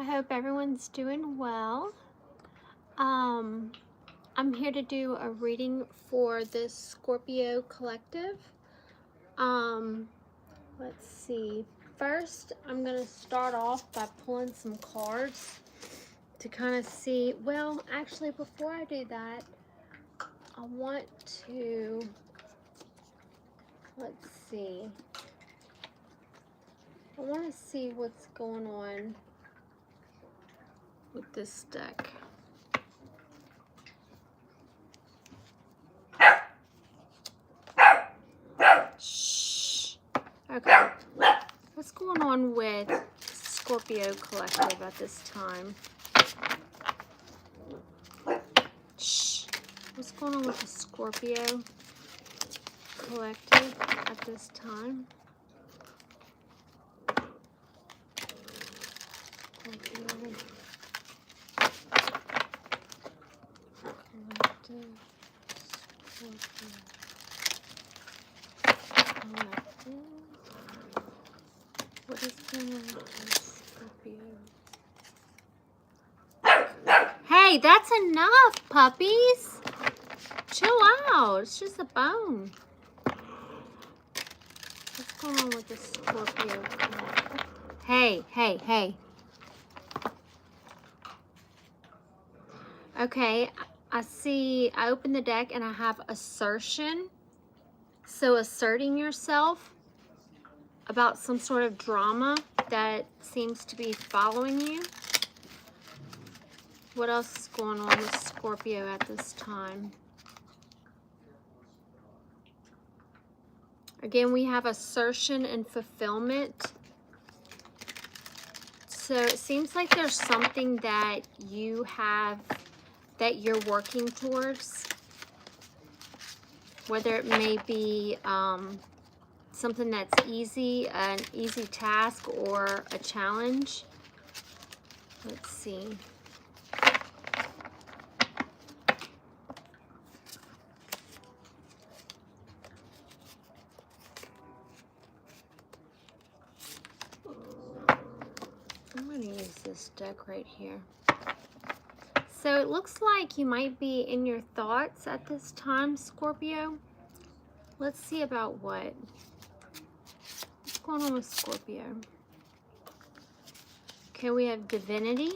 I hope everyone's doing well. I'm here to do a reading for this Scorpio collective. Let's see. First, I'm going to start off by pulling some cards to kind of see. Well, actually, before I do that, I want to, let's see. I want to see what's going on with this deck. Shh. Okay. What's going on with Scorpio collective at this time? Shh. What's going on with the Scorpio collective at this time? Scorpio collective. Scorpio. What is going on with Scorpio? Hey, that's enough, puppies. Chill out. It's just a bone. What's going on with the Scorpio? Hey, hey, hey. Okay, I open the deck and I have assertion. So asserting yourself about some sort of drama that seems to be following you. What else is going on with Scorpio at this time? Again, we have assertion and fulfillment. So it seems like there's something that you have that you're working towards. Whether it may be something that's easy, an easy task, or a challenge. Let's see. I'm going to use this deck right here. So it looks like you might be in your thoughts at this time, Scorpio. Let's see about what. What's going on with Scorpio? Okay, we have divinity.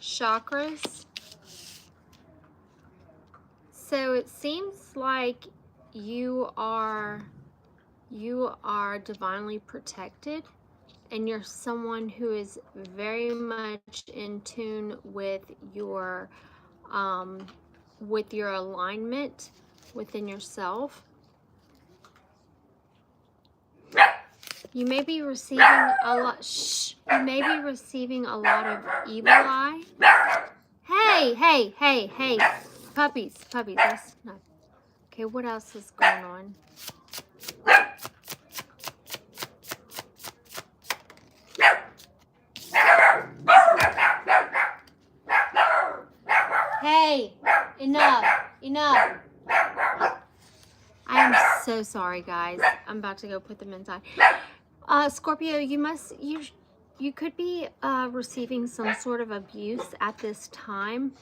Chakras. So it seems like you are divinely protected, and you're someone who is very much in tune with your alignment within yourself. You may be receiving a lot. Shh. You may be receiving a lot of evil eye. Hey, hey, hey, hey. Puppies, puppies. That's not. Okay, what else is going on? Hey, enough, enough. I am so sorry, guys. I'm about to go put them inside. Scorpio, you could be receiving some sort of abuse at this time.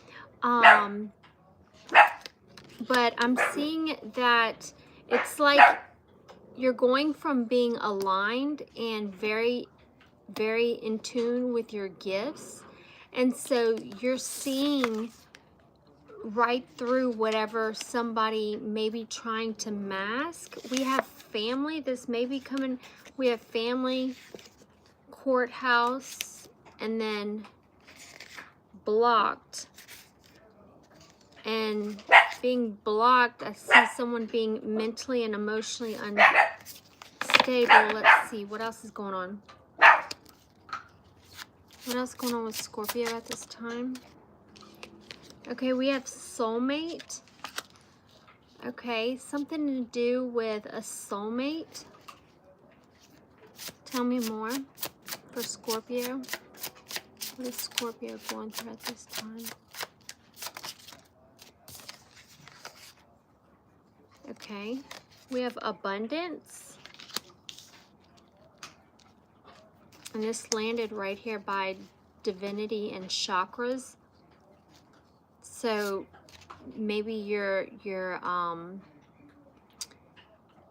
But I'm seeing that it's like you're going from being aligned and very, very in tune with your gifts. And so you're seeing right through whatever somebody may be trying to mask. We have family. This may be coming. We have family, courthouse, and then blocked. And being blocked, I see someone being mentally and emotionally unstable. Let's see, what else is going on? What else is going on with Scorpio at this time? Okay, we have soulmate. Okay, something to do with a soulmate. Tell me more for Scorpio. What is Scorpio going through at this time? Okay, we have abundance. And this landed right here by divinity and chakras. So maybe your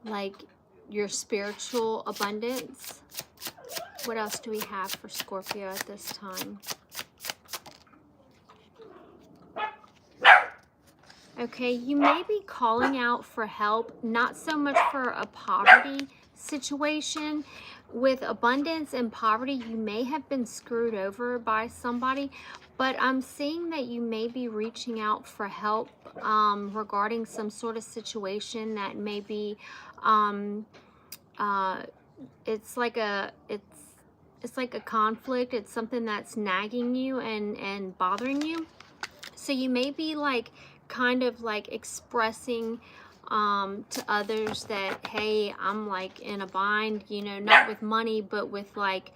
like your spiritual abundance. What else do we have for Scorpio at this time? Okay, you may be calling out for help, not so much for a poverty situation. With abundance and poverty, you may have been screwed over by somebody, but I'm seeing that you may be reaching out for help regarding some sort of situation that may be, it's like a conflict. It's something that's nagging you and bothering you. So you may be like kind of like expressing to others that, hey, I'm like in a bind, you know, not with money, but with like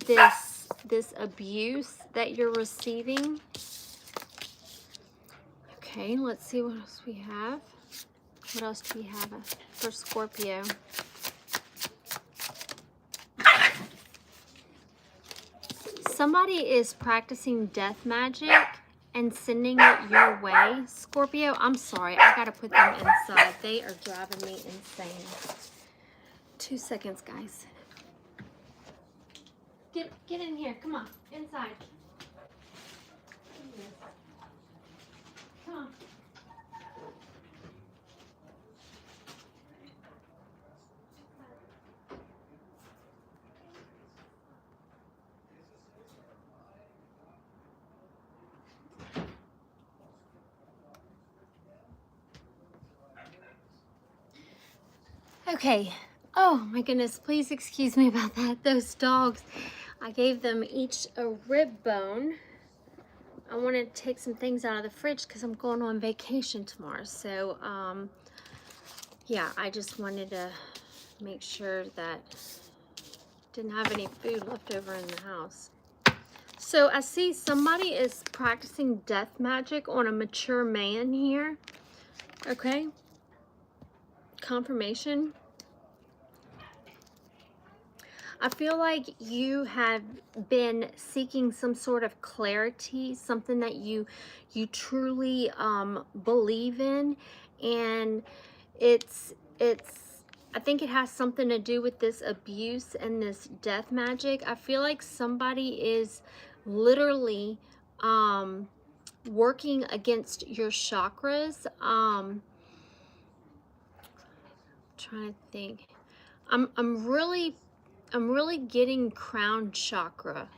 this abuse that you're receiving. Okay, let's see what else we have. What else do we have for Scorpio? Somebody is practicing death magic and sending it your way. Scorpio, I'm sorry. I got to put them inside. They are driving me insane. 2 seconds, guys. Get in here. Come on. Inside. Come on. Okay. Oh my goodness, please excuse me about that. Those dogs, I gave them each a rib bone. I want to take some things out of the fridge because I'm going on vacation tomorrow. So, yeah, I just wanted to make sure that didn't have any food left over in the house. So I see somebody is practicing death magic on a mature man here. Okay. Confirmation. I feel like you have been seeking some sort of clarity, something that you truly believe in, and it's I think it has something to do with this abuse and this death magic. I feel like somebody is literally working against your chakras. Trying to think. I'm really getting crown chakra.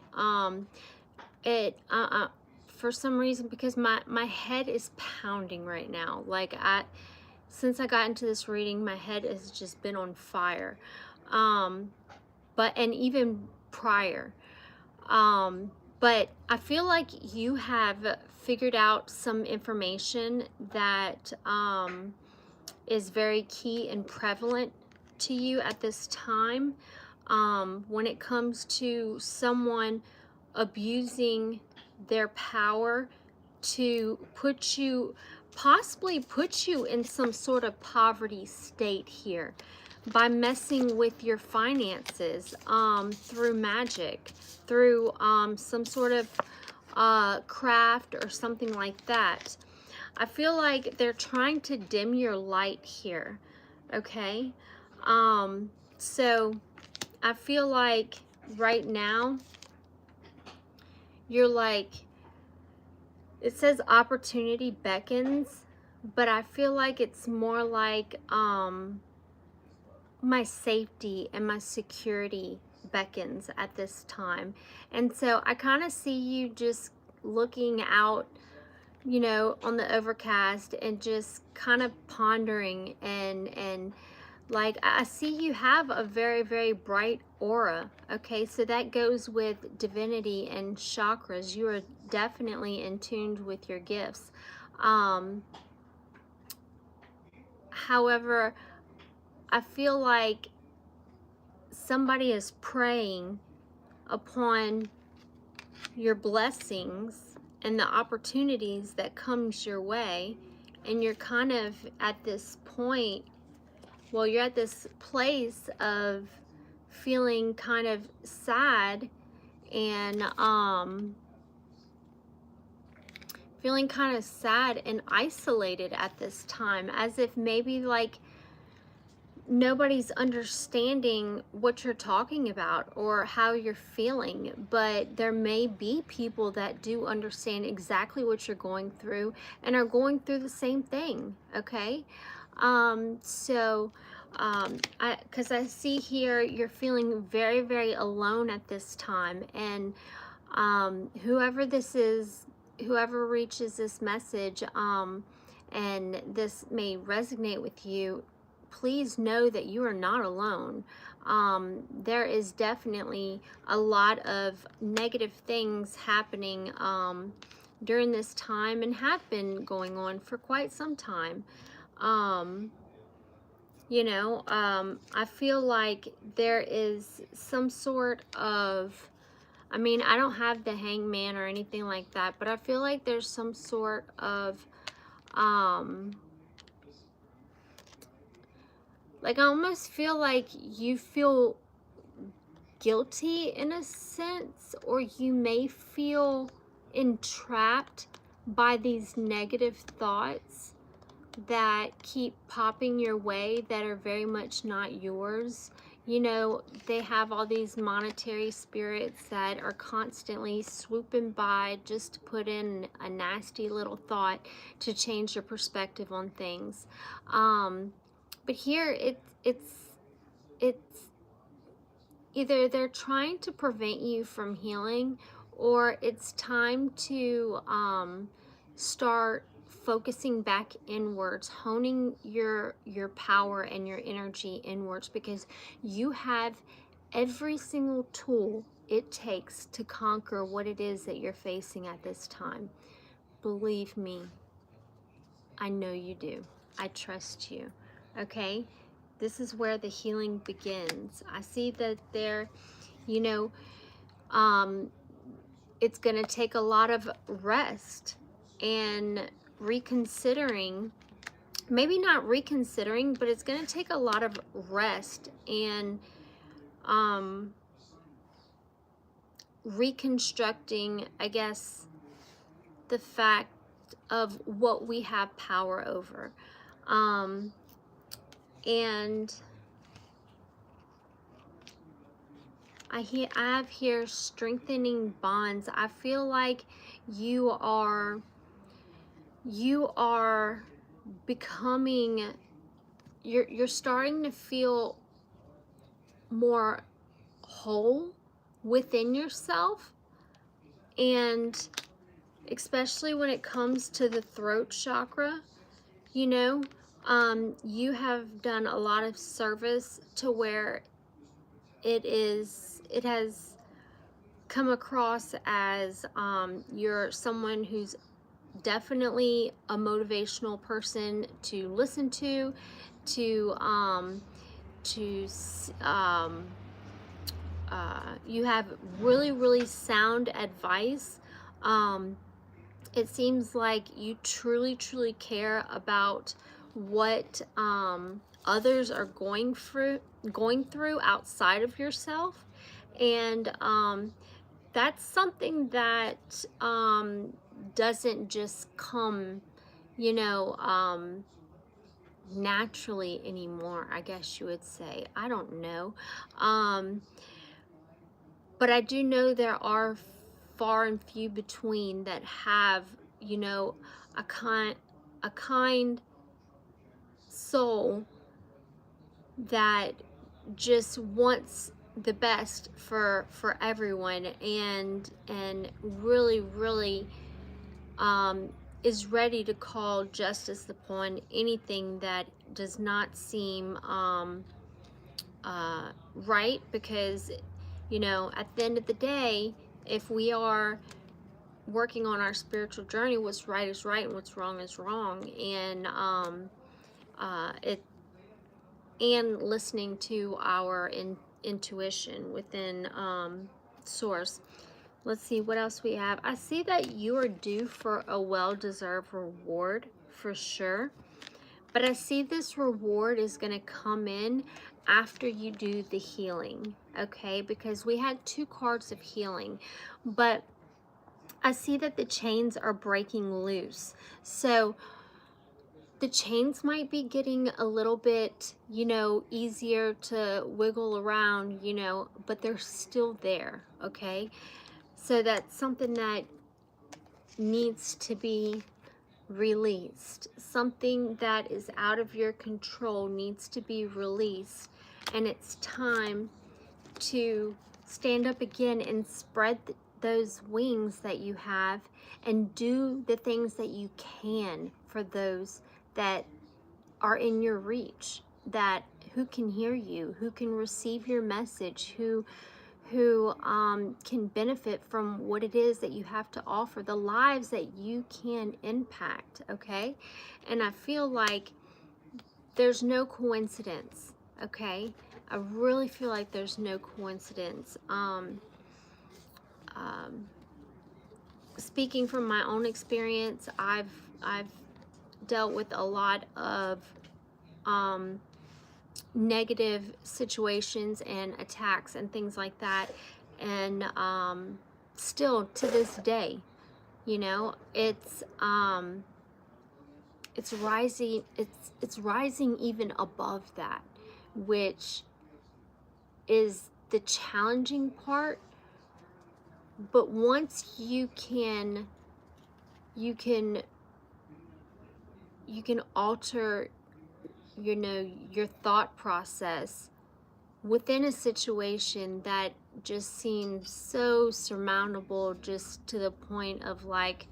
For some reason, because my head is pounding right now. Like since I got into this reading, my head has just been on fire. And even prior. But I feel like you have figured out some information that is very key and prevalent to you at this time. When it comes to someone abusing their power to possibly put you in some sort of poverty state here by messing with your finances through magic, through some sort of craft or something like that. I feel like they're trying to dim your light here, okay? So I feel like right now you're like, it says opportunity beckons, but I feel like it's more like my safety and my security beckons at this time. And so I kind of see you just looking out, you know, on the overcast and just kind of pondering and like I see you have a very, very bright aura. Okay, so that goes with divinity and chakras. You are definitely in tune with your gifts. However, I feel like somebody is preying upon your blessings and the opportunities that comes your way, and you're kind of at this point, well, you're at this place of feeling kind of sad and feeling kind of sad and isolated at this time, as if maybe like nobody's understanding what you're talking about or how you're feeling. But there may be people that do understand exactly what you're going through and are going through the same thing. Okay. Because I see here you're feeling very, very alone at this time, and whoever this is, whoever reaches this message, and this may resonate with you, please know that you are not alone. There is definitely a lot of negative things happening during this time, and have been going on for quite some time. I feel like there is some sort of, I mean, I don't have the hangman or anything like that, but I feel like there's some sort of, like, I almost feel like you feel guilty in a sense, or you may feel entrapped by these negative thoughts that keep popping your way that are very much not yours. They have all these monetary spirits that are constantly swooping by just to put in a nasty little thought to change your perspective on things. But here it's either they're trying to prevent you from healing, or it's time to start focusing back inwards, honing your power and your energy inwards, because you have every single tool it takes to conquer what it is that you're facing at this time. Believe me, I know you do. I trust you. Okay? This is where the healing begins. I see that there, you know, it's going to take a lot of rest and reconsidering. Maybe not reconsidering, but it's going to take a lot of rest and reconstructing, I guess, the fact of what we have power over. And I have here strengthening bonds. I feel like you are becoming, you're starting to feel more whole within yourself, and especially when it comes to the throat chakra. You have done a lot of service to where it has come across as you're someone who's definitely a motivational person to listen to you have really, really sound advice. It seems like you truly, truly care about what others are going through outside of yourself, and that's something that doesn't just come, naturally anymore, I guess you would say. I don't know. But I do know there are far and few between that have, a kind soul that just wants the best for everyone, and really, really is ready to call justice upon anything that does not seem right, because at the end of the day, if we are working on our spiritual journey, what's right is right and what's wrong is wrong, and and listening to our intuition within source. Let's see what else we have. I see that you are due for a well-deserved reward for sure. But I see this reward is going to come in after you do the healing, okay? Because we had 2 cards of healing, but I see that the chains are breaking loose. So the chains might be getting a little bit, you know, easier to wiggle around, you know, but they're still there, okay? So that's something that needs to be released. Something that is out of your control needs to be released, and it's time to stand up again and spread those wings that you have and do the things that you can for those that are in your reach, that who can hear you, who can receive your message, who can benefit from what it is that you have to offer, the lives that you can impact, okay? And I feel like there's no coincidence, okay? I really feel like there's no coincidence. Speaking from my own experience, I've dealt with a lot of negative situations and attacks and things like that, and still to this day, you know, it's rising, it's rising even above that, which is the challenging part. But once you can alter, you know, your thought process within a situation that just seems so surmountable, just to the point of like,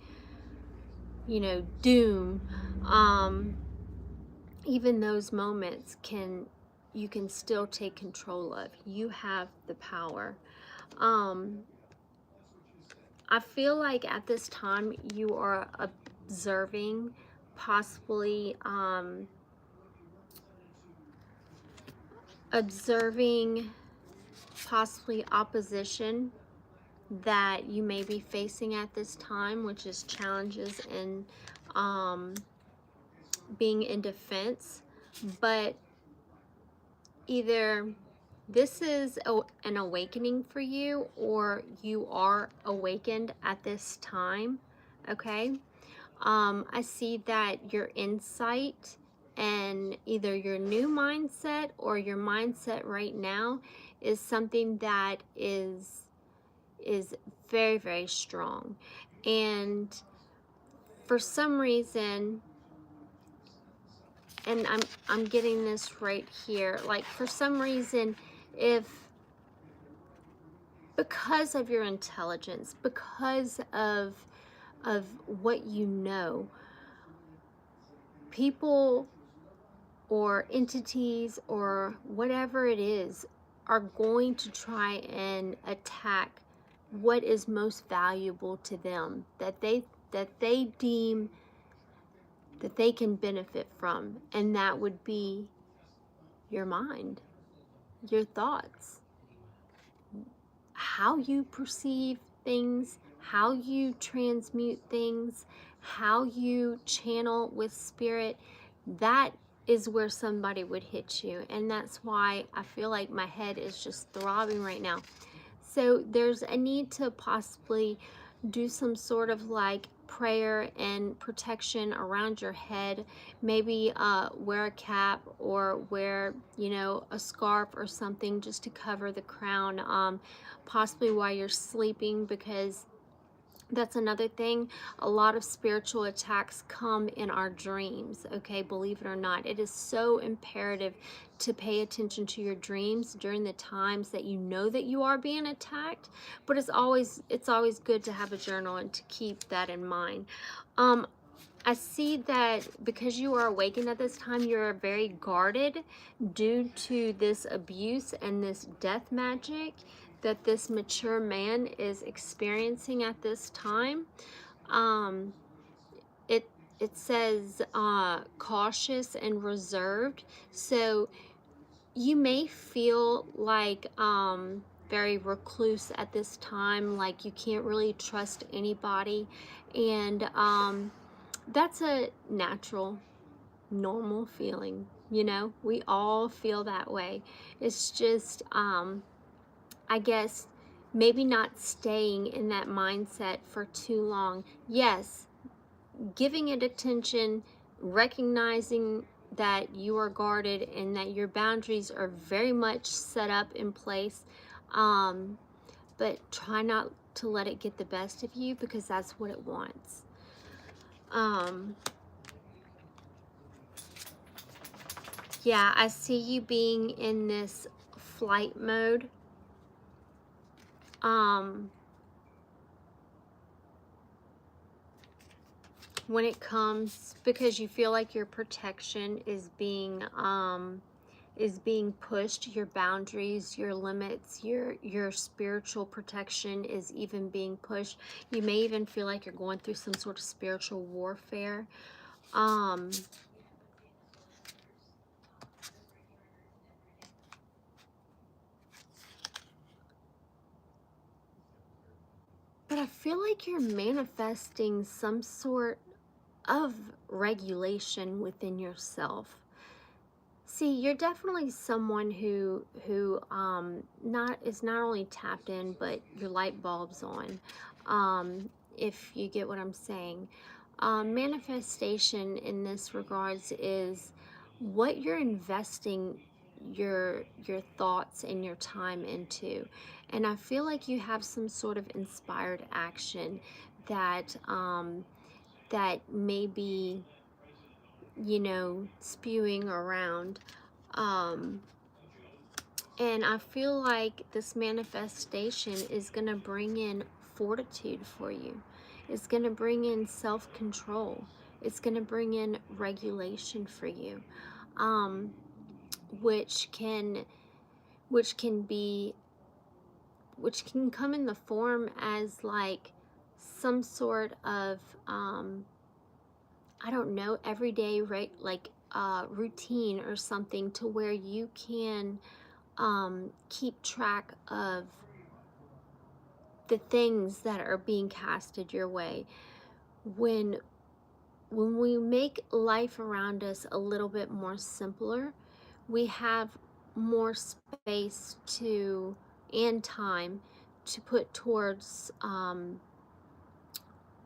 you know, doom, even those moments you can still take control of. You have the power. I feel like at this time you are observing possibly opposition that you may be facing at this time, which is challenges in being in defense. But either this is an awakening for you, or you are awakened at this time, okay? I see that your insight and either your new mindset or your mindset right now is something that is very, very strong. And for some reason, and I'm getting this right here, like for some reason, because of your intelligence, because of what you know, people or entities or whatever it is are going to try and attack what is most valuable to them, that they deem that they can benefit from, and that would be your mind, your thoughts, how you perceive things, how you transmute things, how you channel with spirit. That is where somebody would hit you, and that's why I feel like my head is just throbbing right now. So there's a need to possibly do some sort of like prayer and protection around your head. Maybe wear a cap or wear, you know, a scarf or something just to cover the crown, possibly while you're sleeping, because that's another thing. A lot of spiritual attacks come in our dreams, okay? Believe it or not. It is so imperative to pay attention to your dreams during the times that you know that you are being attacked. But it's always good to have a journal and to keep that in mind. I see that because you are awakened at this time, you're very guarded due to this abuse and this death magic that this mature man is experiencing at this time. It says cautious and reserved. So you may feel like very recluse at this time, like you can't really trust anybody. And that's a natural, normal feeling. You know, we all feel that way. It's just, I guess, maybe not staying in that mindset for too long. Yes, giving it attention, recognizing that you are guarded and that your boundaries are very much set up in place, um, but try not to let it get the best of you, because that's what it wants. Yeah, I see you being in this flight mode. When it comes, because you feel like your protection is being pushed, your boundaries, your limits, your spiritual protection is even being pushed. You may even feel like you're going through some sort of spiritual warfare. But I feel like you're manifesting some sort of regulation within yourself. See, you're definitely someone who not is not only tapped in, but your light bulb's on. If you get what I'm saying. Manifestation in this regards is what you're investing your thoughts and your time into. And I feel like you have some sort of inspired action that that may be, you know, spewing around. And I feel like this manifestation is going to bring in fortitude for you. It's going to bring in self-control. It's going to bring in regulation for you, which can be, which can come in the form as like some sort of I don't know, everyday, right, like routine or something, to where you can keep track of the things that are being casted your way. When we make life around us a little bit more simpler, we have more space to and time to put towards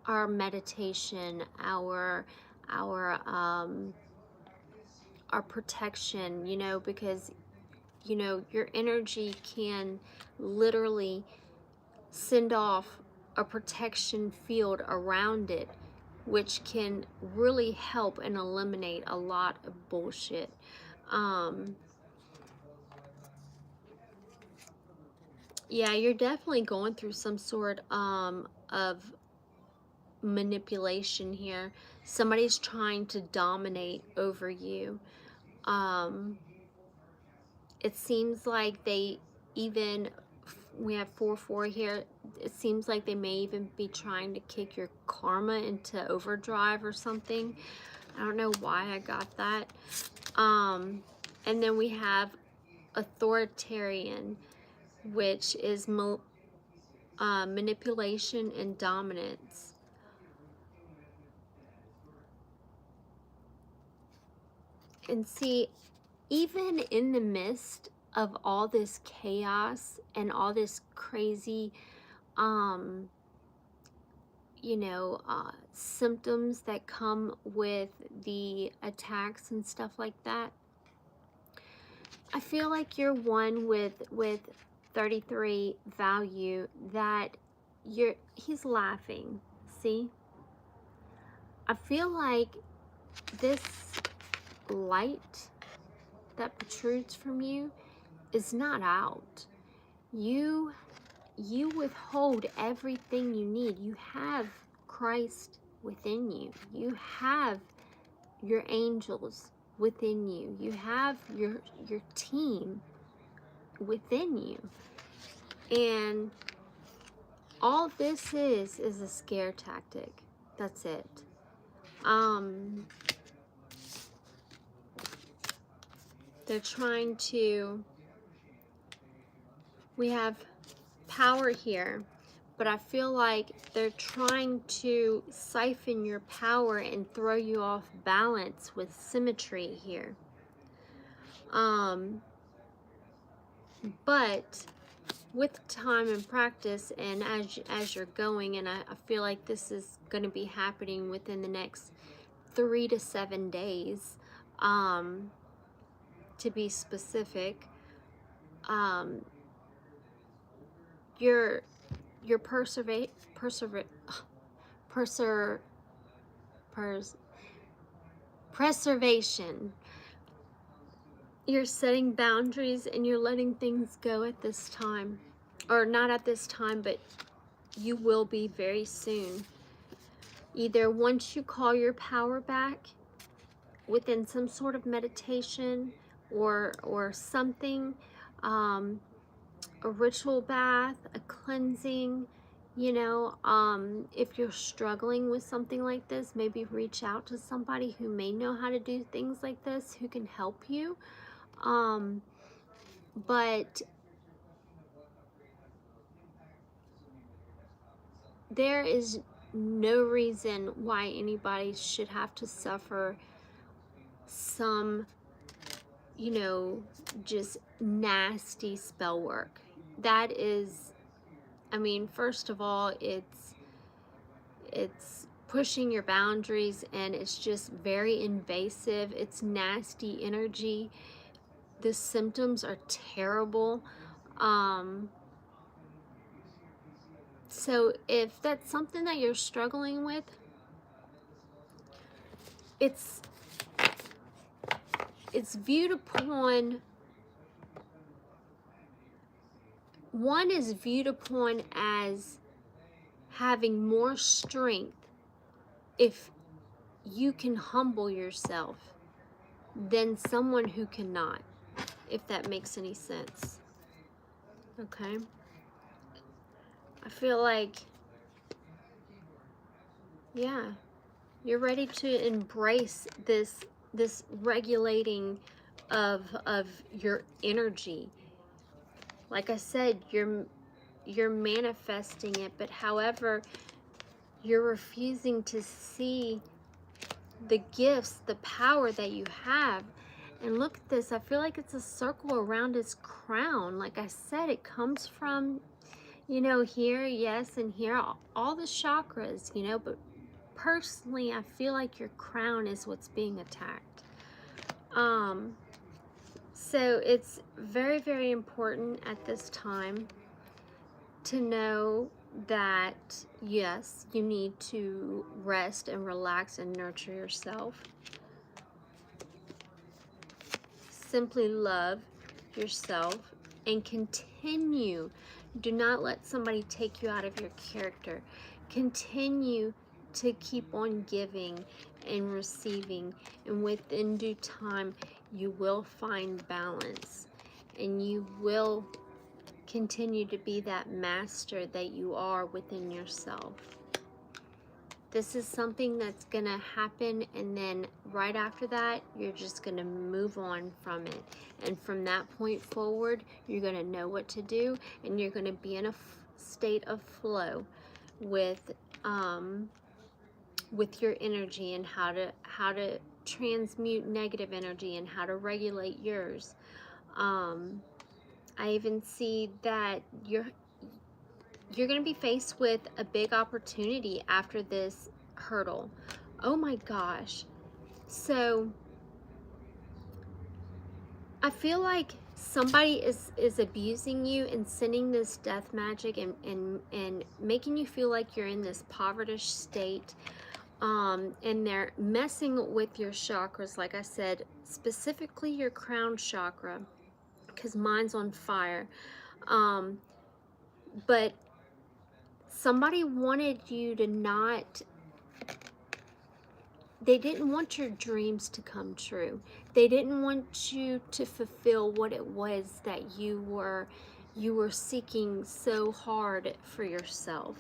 our meditation, our protection, you know, because, you know, your energy can literally send off a protection field around it, which can really help and eliminate a lot of bullshit. Yeah, you're definitely going through some sort of manipulation here. Somebody's trying to dominate over you. It seems like they even, we have 4-4 here. It seems like they may even be trying to kick your karma into overdrive or something. I don't know why I got that. And then we have authoritarian, which is manipulation and dominance. And see, even in the midst of all this chaos and all this crazy, you know, symptoms that come with the attacks and stuff like that, I feel like you're one with 33 value, that he's laughing. See? I feel like this light that protrudes from you is not out. You withhold everything you need. You have Christ within you. You have your angels within you. You have your team within you. And all this is a scare tactic. That's it. They're trying to, we have power here, but I feel like they're trying to siphon your power and throw you off balance with symmetry here. But with time and practice, and as you're going, and I feel like this is going to be happening within the next 3 to 7 days, to be specific, your preservation. You're setting boundaries and you're letting things go at this time. Or not at this time, but you will be very soon. Either once you call your power back within some sort of meditation or something, a ritual bath, a cleansing, you know, if you're struggling with something like this, maybe reach out to somebody who may know how to do things like this, who can help you. But there is no reason why anybody should have to suffer some, you know, just nasty spell work. That is, I mean, first of all, it's pushing your boundaries, and it's just very invasive. It's nasty energy. The symptoms are terrible. So if that's something that you're struggling with, it's viewed upon, one is viewed upon as having more strength if you can humble yourself than someone who cannot, if that makes any sense. Okay? I feel like, yeah, you're ready to embrace this regulating of your energy. Like I said, you're manifesting it, but however, you're refusing to see the gifts, the power that you have. And look at this, I feel like it's a circle around his crown. Like I said, it comes from, you know, here, yes, and here, all the chakras, you know, but personally, I feel like your crown is what's being attacked. So it's very, very important at this time to know that, yes, you need to rest and relax and nurture yourself. Simply love yourself and continue. Do not let somebody take you out of your character. Continue to keep on giving and receiving, and within due time you will find balance, and you will continue to be that master that you are within yourself. This is something that's going to happen, and then right after that, you're just going to move on from it. And from that point forward, you're going to know what to do, and you're going to be in a state of flow with your energy, and how to transmute negative energy and how to regulate yours. I even see that you're going to be faced with a big opportunity after this hurdle. Oh my gosh. So I feel like somebody is abusing you and sending this death magic and making you feel like you're in this poverty state. And they're messing with your chakras, like I said, specifically your crown chakra, because mine's on fire. But somebody wanted you to not, they didn't want your dreams to come true. They didn't want you to fulfill what it was that you were seeking so hard for yourself.